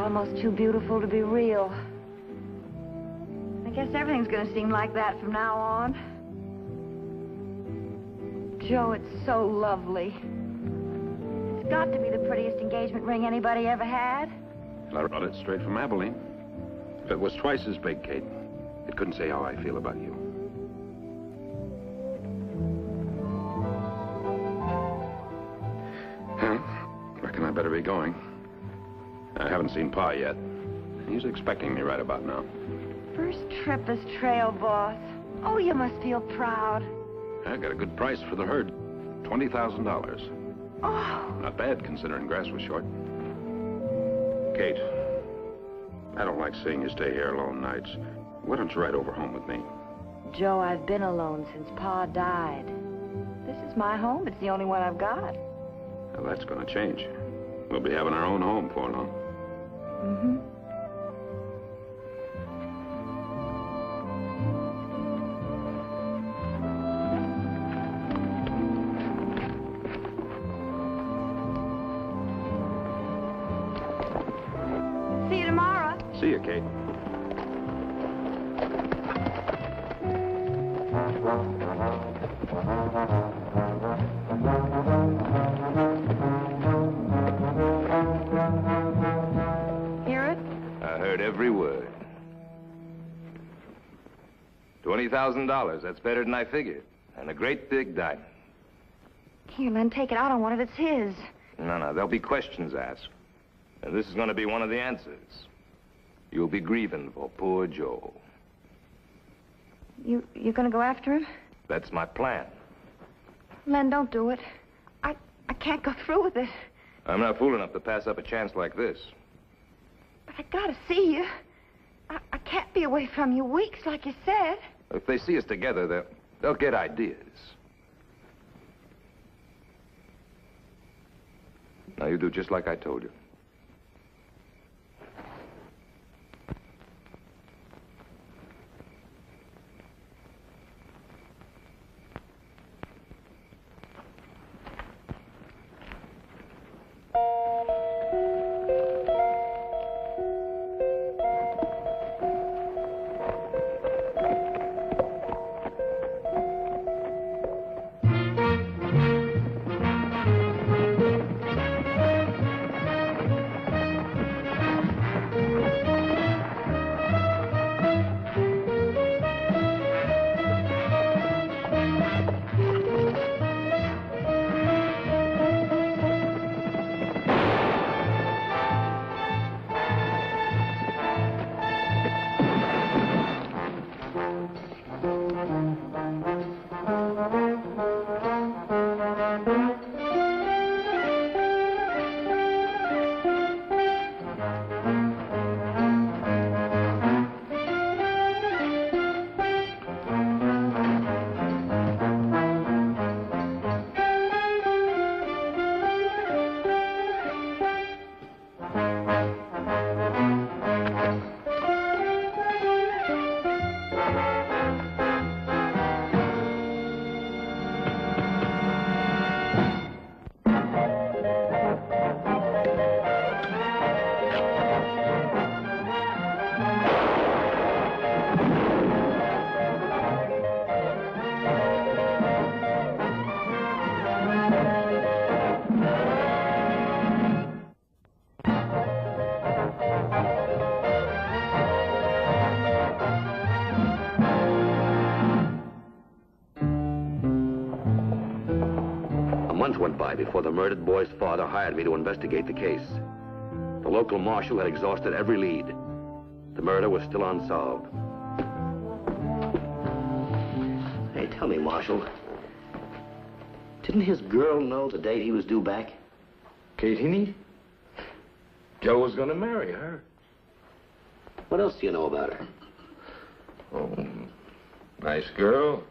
almost too beautiful to be real. I guess everything's gonna seem like that from now on. Joe, it's so lovely. It's got to be the prettiest engagement ring anybody ever had. I brought it straight from Abilene. If it was twice as big, Kate, it couldn't say how I feel about you. Well, reckon I better be going. I haven't seen Pa yet. He's expecting me right about now. First trip as trail boss. Oh, you must feel proud. I got a good price for the herd. $20,000. Oh. Not bad, considering grass was short. Kate, I don't like seeing you stay here alone nights. Why don't you ride over home with me? Joe, I've been alone since Pa died. This is my home. It's the only one I've got. Well, that's going to change. We'll be having our own home before long. Mm-hmm. See you tomorrow. See you, Kate. Hear it? I heard every word. $20,000, that's better than I figured. And a great big diamond. Here, Len, take it. I don't want it. It's his. No, there'll be questions asked. And this is going to be one of the answers. You'll be grieving for poor Joe. You're gonna go after him? That's my plan. Len, don't do it. I can't go through with it. I'm not fool enough to pass up a chance like this. But I gotta see you. I can't be away from you weeks, like you said. If they see us together, they'll get ideas. Now, you do just like I told you. Went by before the murdered boy's father hired me to investigate the case. The local marshal had exhausted every lead. The murder was still unsolved. Hey, tell me, Marshal, didn't his girl know the date he was due back? Kate Heaney? Joe was gonna marry her. What else do you know about her? Oh, nice girl.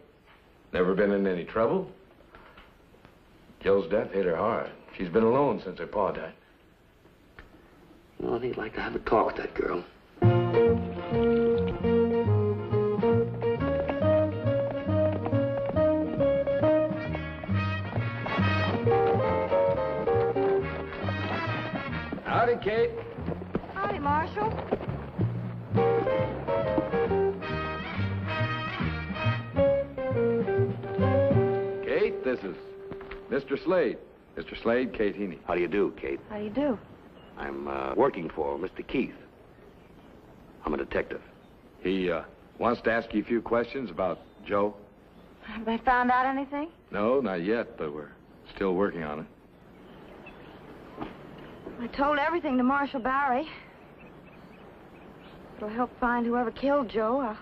Never been in any trouble. Joe's death hit her hard. She's been alone since her pa died. Well, I think I'd like to have a talk with that girl. Howdy, Kate. Howdy, Marshal? Kate, this is Mr. Slade. Mr. Slade, Kate Heaney. How do you do, Kate? How do you do? I'm working for Mr. Keith. I'm a detective. He wants to ask you a few questions about Joe. Have they found out anything? No, not yet, but we're still working on it. I told everything to Marshal Barry. It'll help find whoever killed Joe. I'll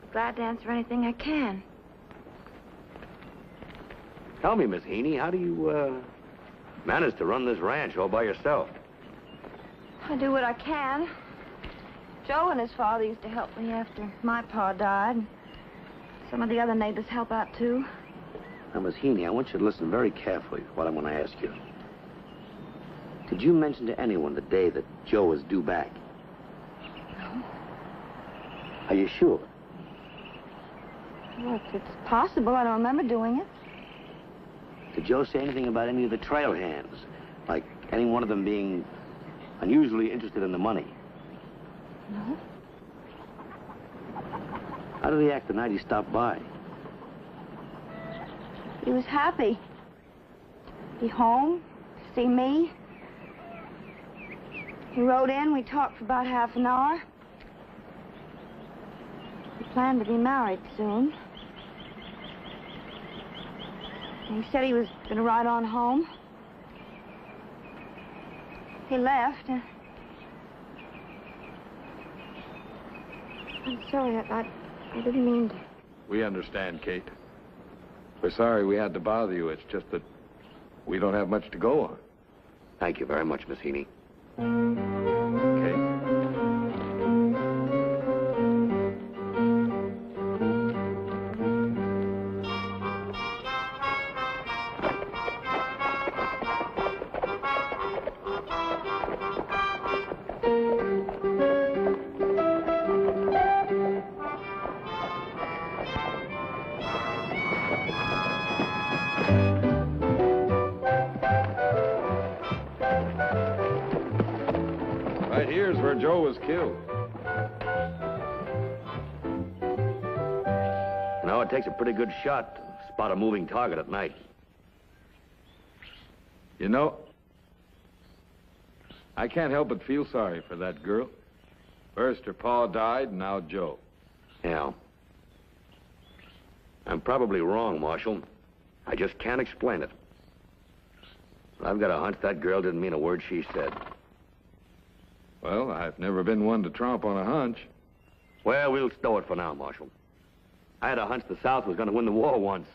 be glad to answer anything I can. Tell me, Miss Heaney, how do you manage to run this ranch all by yourself? I do what I can. Joe and his father used to help me after my pa died. Some of the other neighbors help out, too. Now, Miss Heaney, I want you to listen very carefully to what I'm going to ask you. Did you mention to anyone the day that Joe was due back? No. Are you sure? Well, if it's possible, I don't remember doing it. Did Joe say anything about any of the trail hands? Like any one of them being unusually interested in the money? No. How did he act the night he stopped by? He was happy. Be home, see me. He rode in, we talked for about half an hour. We planned to be married soon. And he said he was going to ride on home. He left. I'm sorry, I didn't mean to. We understand, Kate. We're sorry we had to bother you. It's just that we don't have much to go on. Thank you very much, Miss Heaney. Okay. Right here's where Joe was killed. You know, it takes a pretty good shot to spot a moving target at night. You know, I can't help but feel sorry for that girl. First her pa died, and now Joe. Yeah. I'm probably wrong, Marshal. I just can't explain it. But I've got a hunch that girl didn't mean a word she said. Well, I've never been one to tromp on a hunch. Well, we'll stow it for now, Marshal. I had a hunch the South was going to win the war once.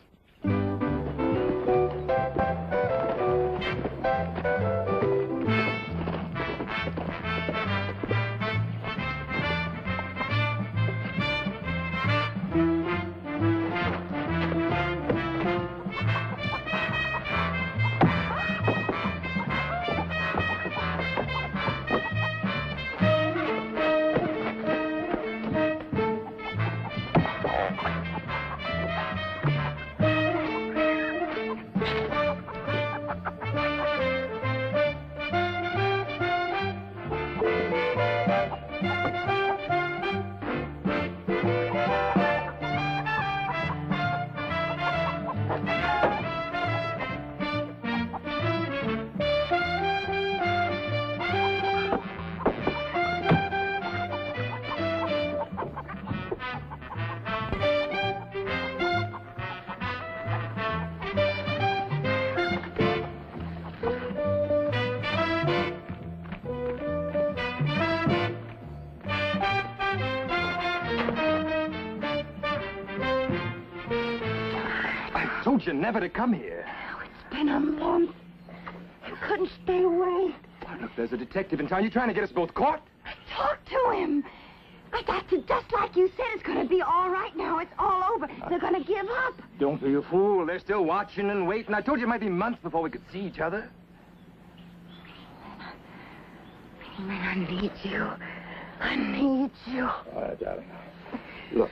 I told you never to come here. Oh, it's been a month. I couldn't stay away. Oh, look, there's a detective in town. You trying to get us both caught? I talked to him. Just like you said, it's going to be all right now. It's all over. They're going to give up. Don't be a fool. They're still watching and waiting. I told you it might be months before we could see each other. Man, I need you. I need you. All right, darling. Look,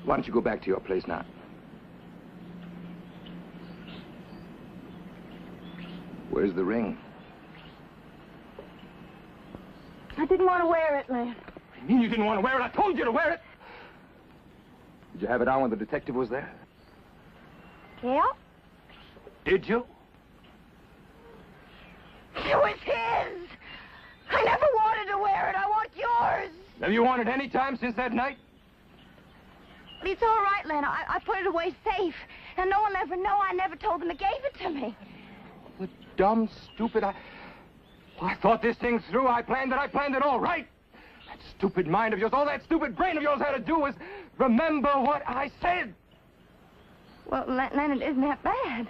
why don't you go back to your place now? Where's the ring? didn't want to wear it, Len. What do you mean you didn't want to wear it? I told you to wear it. Did you have it on when the detective was there? Yeah? Did you? It was his. I never wanted to wear it. I want yours. Have you worn it any time since that night? It's all right, Len. I put it away safe. And no one will ever know. I never told them it gave it to me. The dumb, stupid... I thought this thing through. I planned it all right. That stupid mind of yours, all that stupid brain of yours had to do was remember what I said. Well, Len, it isn't that bad.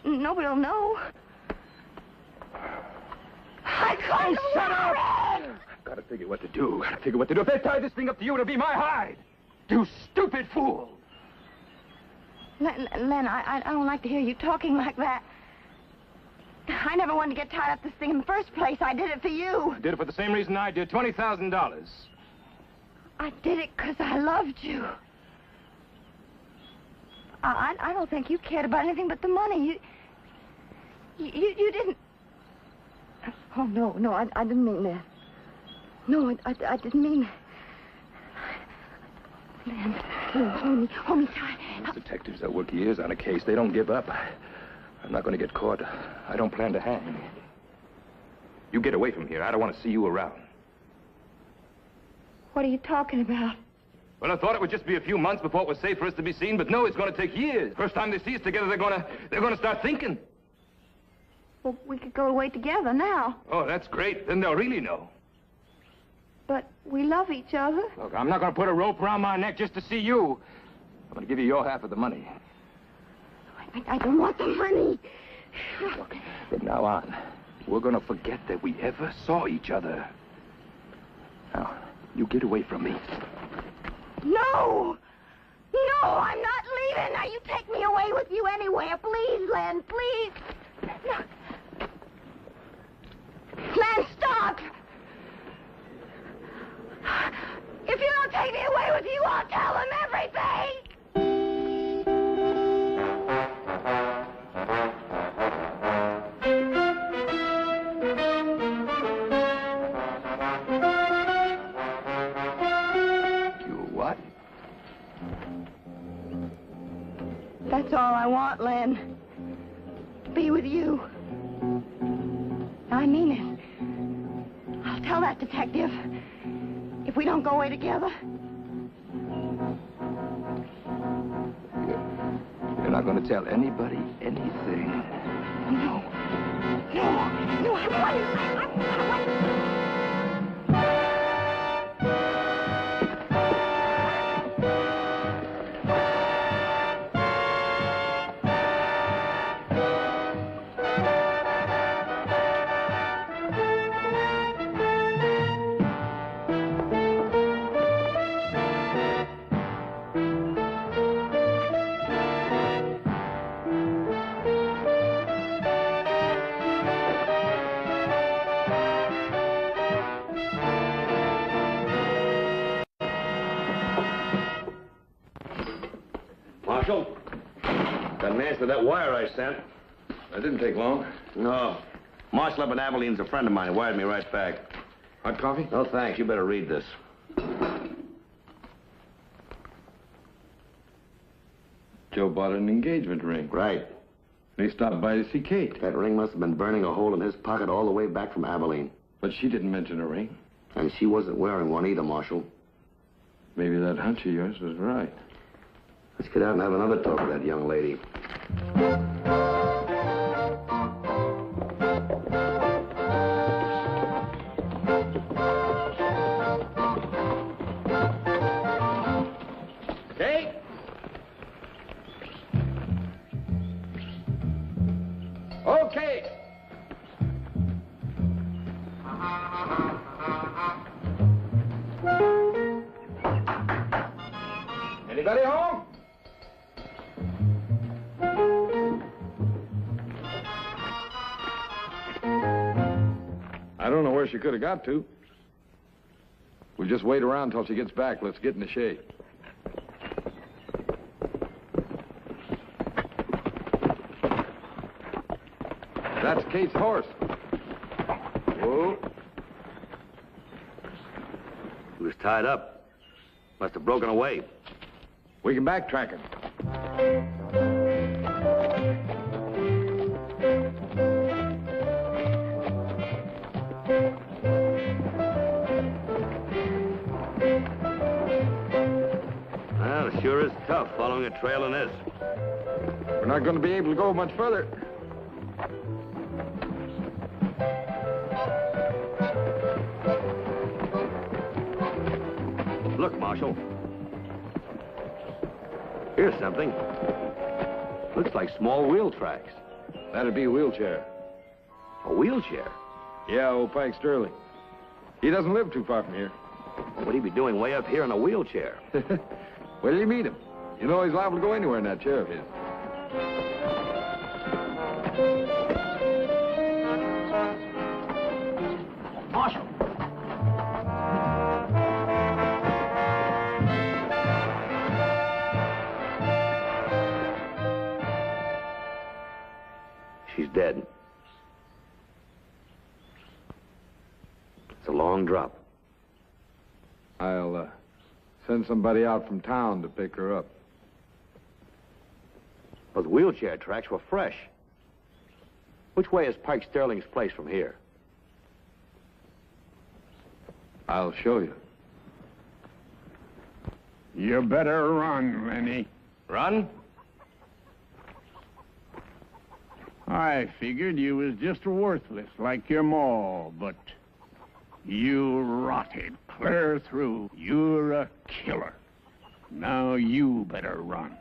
Nobody will know. I couldn't shut up! wear it! I've got to figure what to do. If they tie this thing up to you, it'll be my hide. You stupid fool. Len, I don't like to hear you talking like that. I never wanted to get tied up this thing in the first place. I did it for you. I did it for the same reason I did. $20,000. I did it because I loved you. I don't think you cared about anything but the money. You didn't... Oh, no, I didn't mean that. No, I didn't mean that. Len, hold me tight. Those detectives that work years on a case, they don't give up. I'm not going to get caught. I don't plan to hang. You get away from here. I don't want to see you around. What are you talking about? Well, I thought it would just be a few months before it was safe for us to be seen, but no, it's going to take years. First time they see us together, they're going to start thinking. Well, we could go away together now. Oh, that's great. Then they'll really know. But we love each other. Look, I'm not going to put a rope around my neck just to see you. I'm going to give you your half of the money. I don't want the money. Look, from now on, we're going to forget that we ever saw each other. Now, you get away from me. No! No, I'm not leaving. Now, you take me away with you anywhere. Please, Len, please. No. Len, stop! If you don't take me away with you, I'll tell him everything! That's all I want, Len. Be with you. I mean it. I'll tell that detective. If we don't go away together. You're not going to tell anybody anything. No. No, I want... Marshal, got an answer to that wire I sent. That didn't take long. No. Marshal up in Abilene's a friend of mine. He wired me right back. Hot coffee? No, thanks. You better read this. Joe bought an engagement ring. Right. They stopped by to see Kate. That ring must have been burning a hole in his pocket all the way back from Abilene. But she didn't mention a ring. And she wasn't wearing one either, Marshal. Maybe that hunch of yours was right. Let's get out and have another talk with that young lady. Kate? Okay. Anybody home? I don't know where she could have got to. We'll just wait around till she gets back. Let's get in the shade. That's Kate's horse. Whoa. tied up. Must have broken away. We can backtrack him. Well, it sure is tough following a trail in this. We're not going to be able to go much further. Look, Marshal. Here's something. Looks like small wheel tracks. That'd be a wheelchair. A wheelchair? Yeah, old Pike Sterling. He doesn't live too far from here. What'd he be doing way up here in a wheelchair? Where did you meet him? You know he's liable to go anywhere in that chair of his. Marshal! She's dead. It's a long drop. I'll send somebody out from town to pick her up. But the wheelchair tracks were fresh. Which way is Pike Sterling's place from here? I'll show you. You better run, Lenny. Run? I figured you was just worthless like your ma, but you rotted clear through. You're a killer. Now you better run.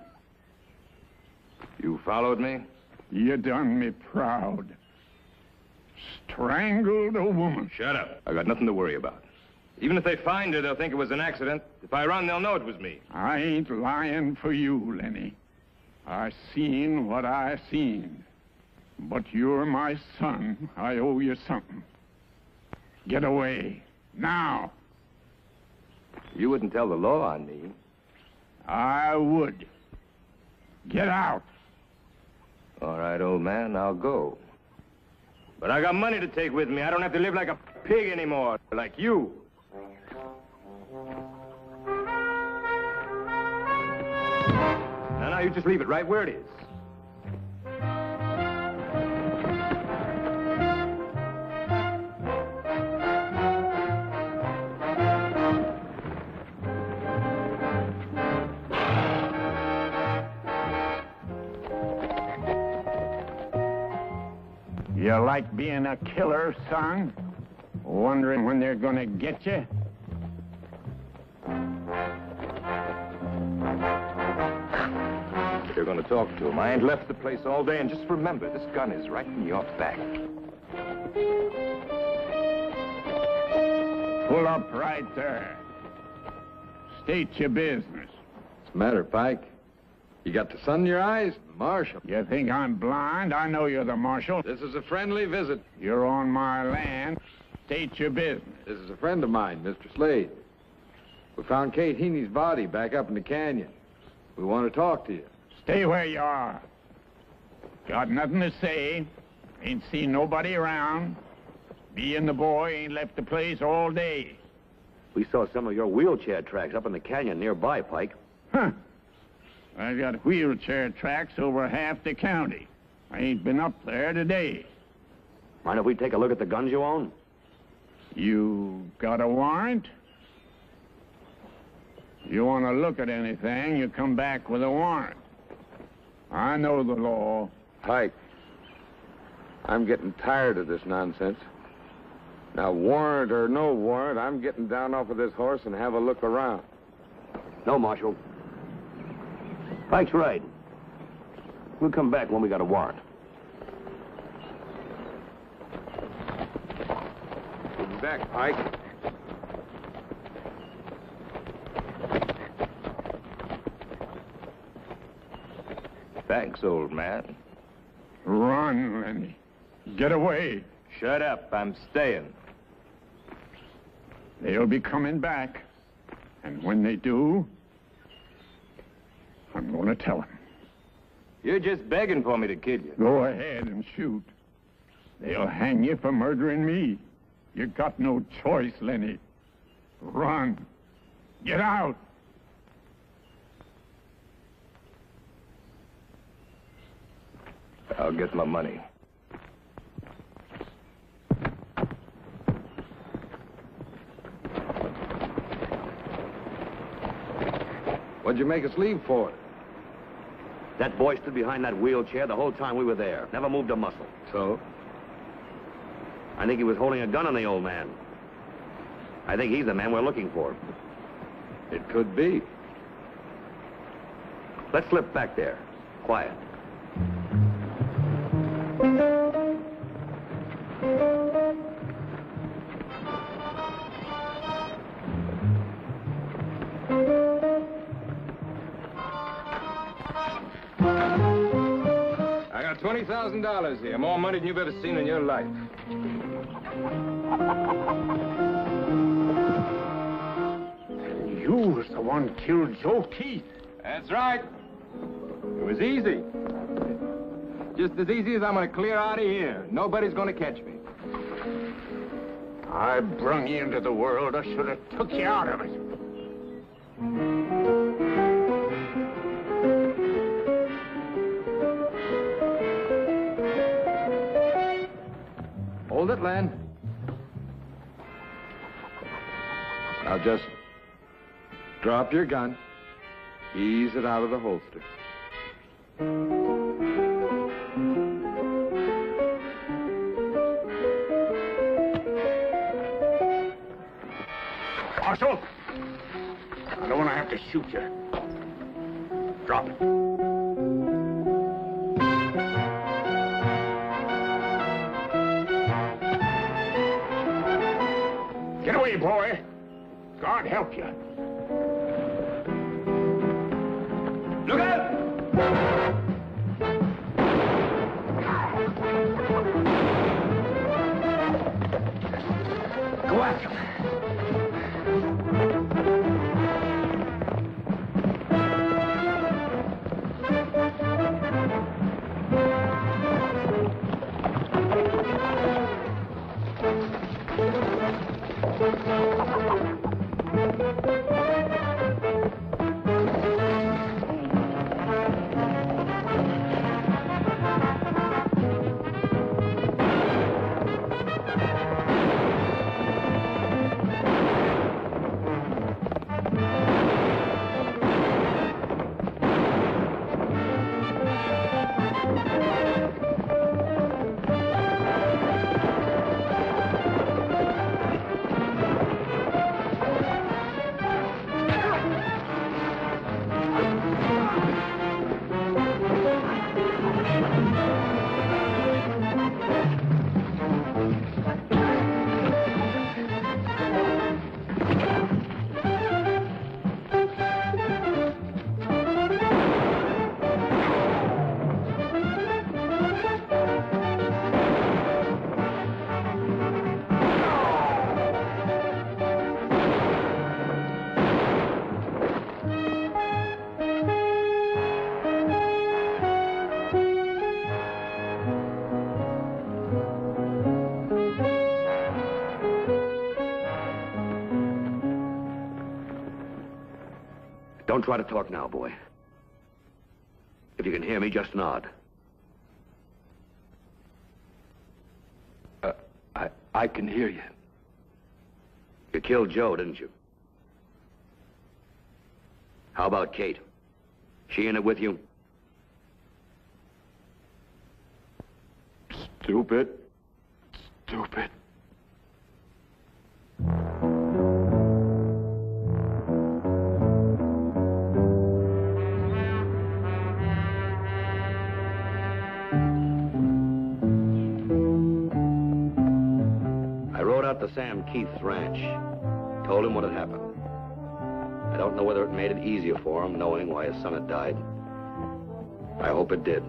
You followed me? You done me proud. Strangled a woman. Shut up. I got nothing to worry about. Even if they find her, they'll think it was an accident. If I run, they'll know it was me. I ain't lying for you, Lenny. I seen what I seen. But you're my son. I owe you something. Get away. Now. You wouldn't tell the law on me. I would. Get out. All right, old man, I'll go. But I got money to take with me. I don't have to live like a pig anymore, like you. Now, you just leave it right where it is. You like being a killer, son? Wondering when they're gonna get you? You're going to talk to him. I ain't left the place all day, and just remember, this gun is right in your back. Pull up right there. State your business. What's the matter, Pike? You got the sun in your eyes? Marshal. You think I'm blind? I know you're the marshal. This is a friendly visit. You're on my land. State your business. This is a friend of mine, Mr. Slade. We found Kate Heaney's body back up in the canyon. We want to talk to you. Stay where you are. Got nothing to say. Ain't seen nobody around. Me and the boy ain't left the place all day. We saw some of your wheelchair tracks up in the canyon nearby, Pike. Huh. I got wheelchair tracks over half the county. I ain't been up there today. Mind if we take a look at the guns you own? You got a warrant? You want to look at anything, you come back with a warrant. I know the law. Pike, I'm getting tired of this nonsense. Now, warrant or no warrant, I'm getting down off of this horse and have a look around. No, Marshal. Pike's right. We'll come back when we got a warrant. We'll be back, Pike. Thanks, old man. Run, Lenny. Get away. Shut up. I'm staying. They'll be coming back. And when they do, I'm going to tell them. You're just begging for me to kill you. Go ahead and shoot. They'll hang you for murdering me. You got no choice, Lenny. Run. Get out. I'll get my money. What'd you make us leave for? That boy stood behind that wheelchair the whole time we were there. Never moved a muscle. So? I think he was holding a gun on the old man. I think he's the man we're looking for. It could be. Let's slip back there. Quiet. I got $20,000 here. More money than you've ever seen in your life. You was the one killed Joe Keith. That's right. It was easy. Just as easy as I'm going to clear out of here. Nobody's going to catch me. I brung you into the world. I should have took you out of it. Hold it, Len. Now just drop your gun. Ease it out of the holster. Marshal! I don't want to have to shoot you. Drop it. Get away, boy. God help you. Look out! Go after him. Don't try to talk now, boy. If you can hear me, just nod. I can hear you. You killed Joe, didn't you? How about Kate? She in it with you? Stupid. Stupid. To Sam Keith's ranch. Told him what had happened. I don't know whether it made it easier for him knowing why his son had died. I hope it did.